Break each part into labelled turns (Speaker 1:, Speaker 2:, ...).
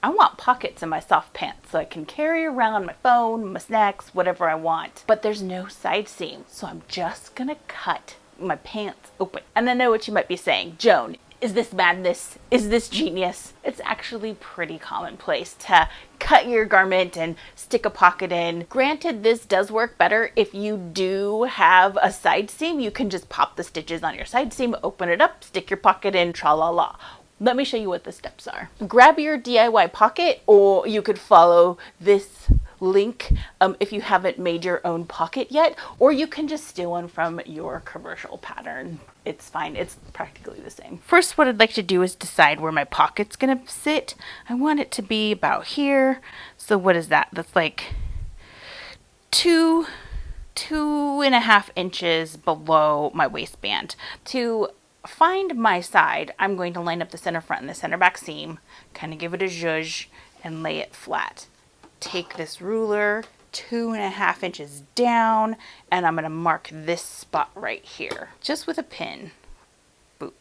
Speaker 1: I want pockets in my soft pants so I can carry around my phone, my snacks, whatever I want. But there's no side seam, so I'm just gonna cut my pants open. And I know what you might be saying, Joan, is this madness? Is this genius? It's actually pretty commonplace to cut your garment and stick a pocket in. Granted, this does work better if you do have a side seam. You can just pop the stitches on your side seam, open it up, stick your pocket in, tra-la-la. Let me show you what the steps are. Grab your DIY pocket, or you could follow this link if you haven't made your own pocket yet, or you can just steal one from your commercial pattern. It's fine. It's practically the same. First, what I'd like to do is decide where my pocket's gonna sit. I want it to be about here. So what is that? That's like two and a half inches below my waistband. To find my side, I'm going to line up the center front and the center back seam, kind of give it a zhuzh, and lay it flat. Take this ruler 2.5 inches down, and I'm going to mark this spot right here, just with a pin. Boop.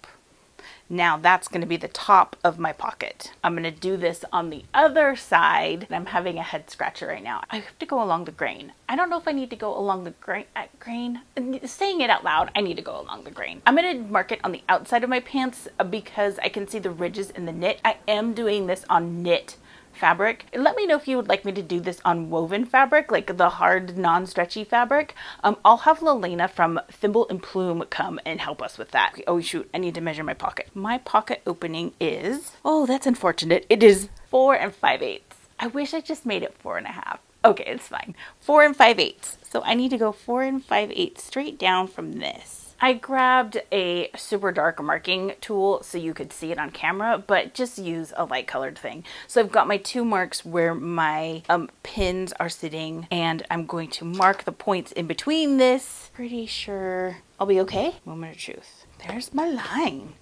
Speaker 1: Now that's going to be the top of my pocket. I'm going to do this on the other side. I'm having a head scratcher right now. I have to go along the grain. I don't know if I need to go along the grain. Saying it out loud, I need to go along the grain. I'm going to mark it on the outside of my pants because I can see the ridges in the knit. I am doing this on knit fabric. Let me know if you would like me to do this on woven fabric, like the hard, non-stretchy fabric. I'll have Lelena from Thimble and Plume come and help us with that. Oh shoot, I need to measure my pocket. My pocket opening is, oh, that's unfortunate. It is 4 5/8. I wish I just made it 4.5. Okay, it's fine. 4 5/8. So I need to go 4 5/8 straight down from this. I grabbed a super dark marking tool so you could see it on camera, but just use a light colored thing. So I've got my 2 marks where my pins are sitting, and I'm going to mark the points in between this. Pretty sure I'll be okay. Moment of truth. There's my line.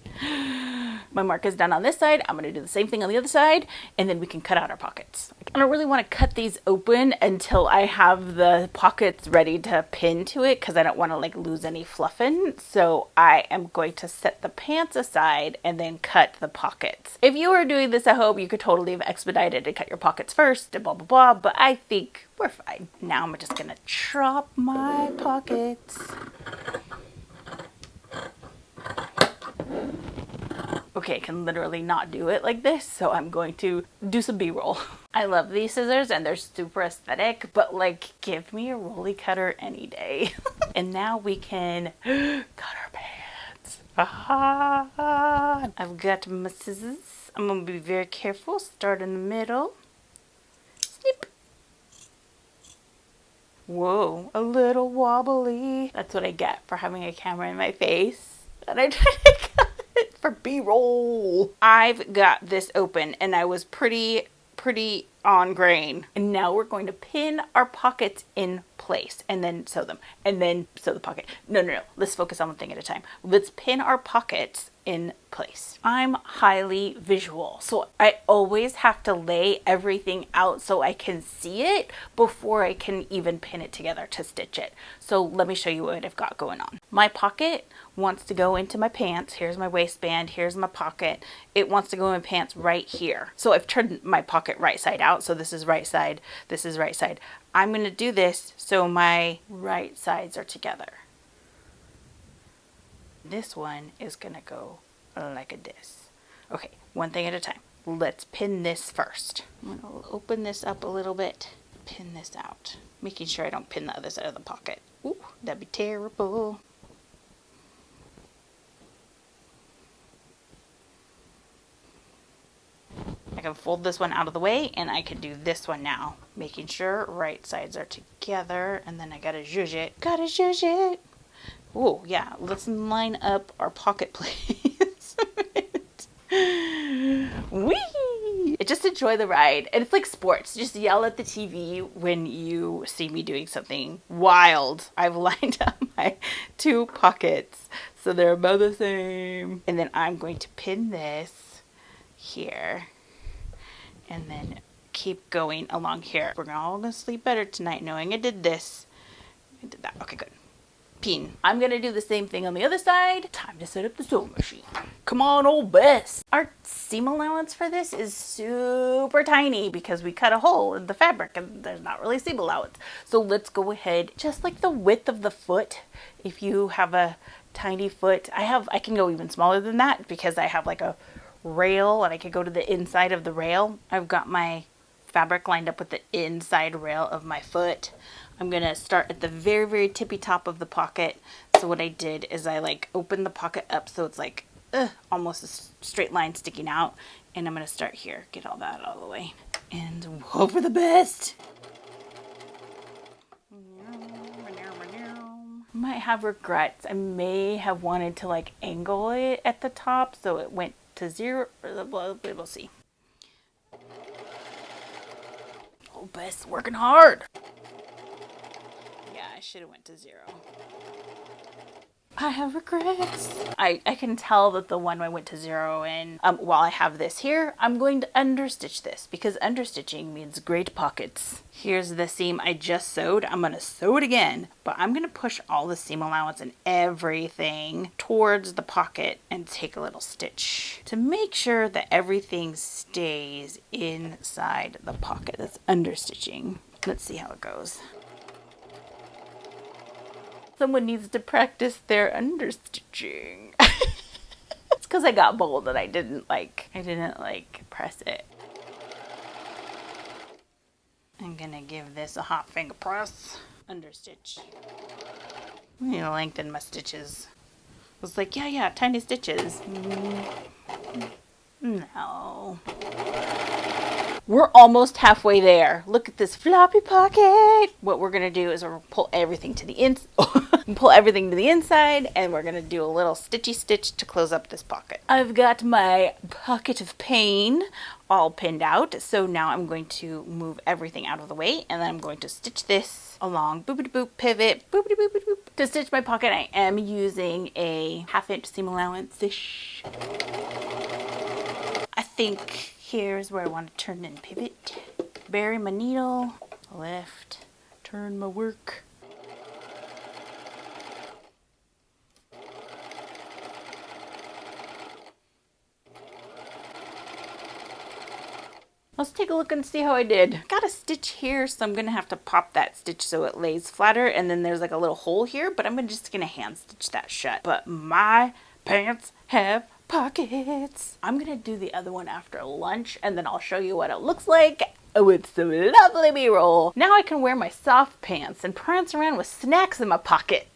Speaker 1: My mark is done on this side. I'm going to do the same thing on the other side, and then we can cut out our pockets. I don't really want to cut these open until I have the pockets ready to pin to it, because I don't want to like lose any fluffing. So I am going to set the pants aside and then cut the pockets. If you were doing this at home, you could totally have expedited and cut your pockets first and blah blah blah, but I think we're fine. Now I'm just going to chop my pockets. Okay, I can literally not do it like this, so I'm going to do some B-roll. I love these scissors and they're super aesthetic, but like, give me a rolly cutter any day. And now we can cut our pants. I've got my scissors. I'm gonna be very careful. Start in the middle. Snip. Whoa, a little wobbly. That's what I get for having a camera in my face. And I try to cut it for B-roll. I've got this open and I was pretty on grain. And now we're going to pin our pockets in place and then sew them and then sew the pocket. No. Let's focus on one thing at a time. Let's pin our pockets in place. I'm highly visual, so I always have to lay everything out so I can see it before I can even pin it together to stitch it. So let me show you what I've got going on. My pocket wants to go into my pants. Here's my waistband, here's my pocket. It wants to go in pants right here. So I've turned my pocket right side out, so this is right side, this is right side. I'm going to do this so my right sides are together. This one is going to go like this. Okay, one thing at a time. Let's pin this first. I'm going to open this up a little bit, pin this out, making sure I don't pin the other side of the pocket. Ooh, that'd be terrible. I can fold this one out of the way and I can do this one now, making sure right sides are together, and then I gotta zhuzh it. Oh yeah, let's line up our pocket placement. Whee! Just enjoy the ride. And it's like sports. Just yell at the TV when you see me doing something wild. I've lined up my 2 pockets so they're about the same. And then I'm going to pin this here and then keep going along here. We're all gonna sleep better tonight knowing I did this. I did that. Okay, good. pin. I'm gonna do the same thing on the other side. Time to set up the sewing machine. Come on, old Bess. Our seam allowance for this is super tiny because we cut a hole in the fabric and there's not really seam allowance. So let's go ahead, just like the width of the foot. If you have a tiny foot, I can go even smaller than that because I have like a rail and I could go to the inside of the rail. I've got my fabric lined up with the inside rail of my foot. I'm gonna start at the very, very tippy top of the pocket. So what I did is I like opened the pocket up so it's like almost a straight line sticking out. And I'm gonna start here, get all that out of the way, and hope for the best. Might have regrets. I may have wanted to like angle it at the top so it went to 0. We'll see. Oh, Bess, working hard. Yeah, I should have went to 0. I have regrets. I can tell that the one I went to 0 in, while I have this here, I'm going to understitch this because understitching means great pockets. Here's the seam I just sewed. I'm gonna sew it again, but I'm gonna push all the seam allowance and everything towards the pocket and take a little stitch to make sure that everything stays inside the pocket. That's understitching. Let's see how it goes. Someone needs to practice their understitching. It's because I got bold and I didn't press it. I'm gonna give this a hot finger press. Understitch. I'm gonna lengthen my stitches. I was like, yeah, tiny stitches. No. We're almost halfway there. Look at this floppy pocket. What we're gonna do is we're gonna pull everything to the inside, and we're gonna do a little stitchy stitch to close up this pocket. I've got my pocket of pain all pinned out, so now I'm going to move everything out of the way, and then I'm going to stitch this along, boopity boop, pivot, boopity boopity boop. To stitch my pocket, I am using a 1/2 inch seam allowance-ish. I think here's where I want to turn and pivot. Bury my needle, lift, turn my work. Let's take a look and see how I did. Got a stitch here, so I'm gonna have to pop that stitch so it lays flatter, and then there's like a little hole here, but I'm just gonna hand stitch that shut. But my pants have pockets. I'm gonna do the other one after lunch, and then I'll show you what it looks like with some lovely B-roll. Now I can wear my soft pants and prance around with snacks in my pocket.